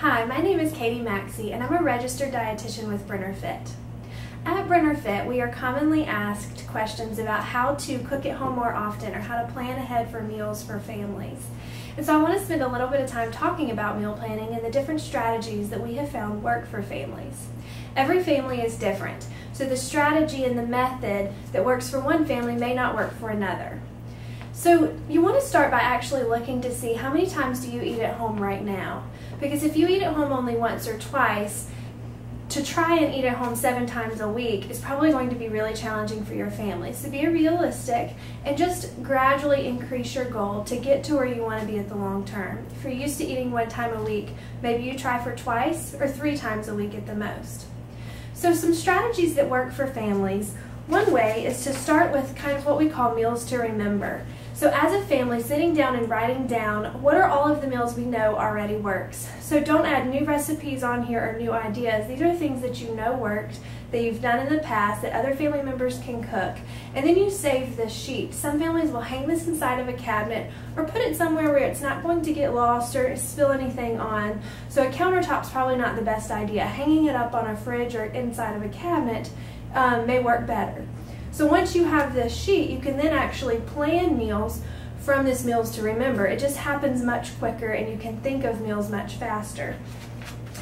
Hi, my name is Maxey, and I'm a registered dietitian with Brenner FIT. At Brenner FIT, we are commonly asked questions about how to cook at home more often or how to plan ahead for meals for families. And so I want to spend a little bit of time talking about meal planning and the different strategies that we have found work for families. Every family is different, so the strategy and the method that works for one family may not work for another. So you want to start by actually looking to see how many times do you eat at home right now. Because if you eat at home only once or twice, to try and eat at home 7 times a week is probably going to be really challenging for your family. So be realistic and just gradually increase your goal to get to where you want to be at the long term. If you're used to eating 1 time a week, maybe you try for twice or 3 times a week at the most. So some strategies that work for families. One way is to start with kind of what we call meals to remember. So as a family, sitting down and writing down what are all of the meals we know already works. So don't add new recipes on here or new ideas. These are things that you know worked, that you've done in the past, that other family members can cook. And then you save this sheet. Some families will hang this inside of a cabinet or put it somewhere where it's not going to get lost or spill anything on. So a countertop's probably not the best idea. Hanging it up on a fridge or inside of a cabinet may work better. So once you have this sheet, you can then actually plan meals from this meals to remember. It just happens much quicker and you can think of meals much faster.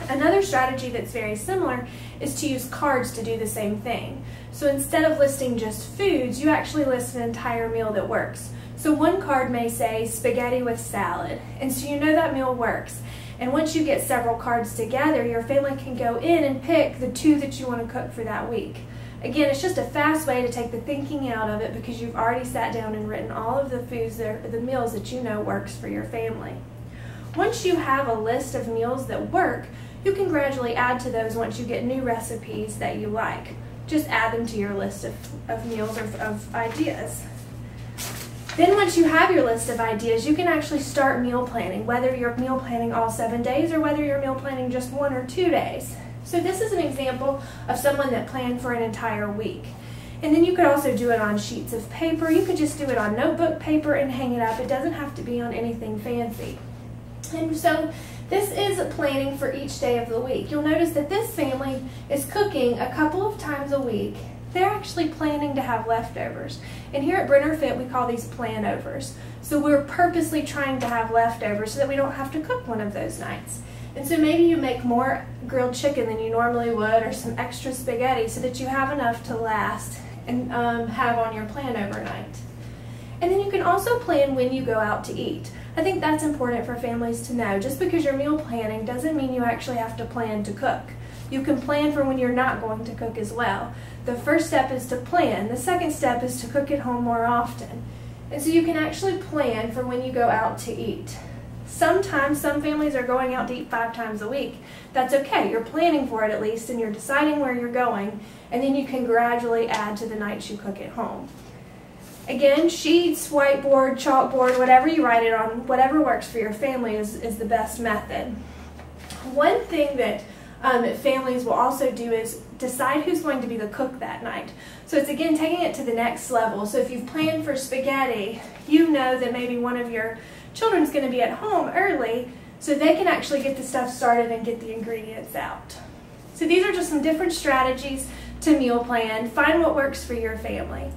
Another strategy that's very similar is to use cards to do the same thing. So instead of listing just foods, you actually list an entire meal that works. So one card may say spaghetti with salad, and so you know that meal works. And once you get several cards together, your family can go in and pick the 2 that you want to cook for that week. Again, it's just a fast way to take the thinking out of it because you've already sat down and written all of the foods, the meals that you know works for your family. Once you have a list of meals that work, you can gradually add to those once you get new recipes that you like. Just add them to your list of meals or of ideas. Then once you have your list of ideas, you can actually start meal planning, whether you're meal planning all 7 days or whether you're meal planning just 1 or 2 days. So this is an example of someone that planned for an entire week. And then you could also do it on sheets of paper. You could just do it on notebook paper and hang it up. It doesn't have to be on anything fancy. And so this is planning for each day of the week. You'll notice that this family is cooking a couple of times a week. They're actually planning to have leftovers. And here at Brenner FIT, we call these plan-overs. So we're purposely trying to have leftovers so that we don't have to cook one of those nights. And so maybe you make more grilled chicken than you normally would or some extra spaghetti so that you have enough to last and have on your plan overnight. And then you can also plan when you go out to eat. I think that's important for families to know. Just because you're meal planning doesn't mean you actually have to plan to cook. You can plan for when you're not going to cook as well. The first step is to plan. The second step is to cook at home more often. And so you can actually plan for when you go out to eat. Sometimes some families are going out to eat 5 times a week. That's okay. You're planning for it at least and you're deciding where you're going, and then you can gradually add to the nights you cook at home. Again, sheets, whiteboard, chalkboard, whatever you write it on, whatever works for your family is the best method. One thing that families will also do is decide who's going to be the cook that night. So it's again taking it to the next level. So if you've planned for spaghetti, you know that maybe one of your children's going to be at home early so they can actually get the stuff started and get the ingredients out. So these are just some different strategies to meal plan. Find what works for your family.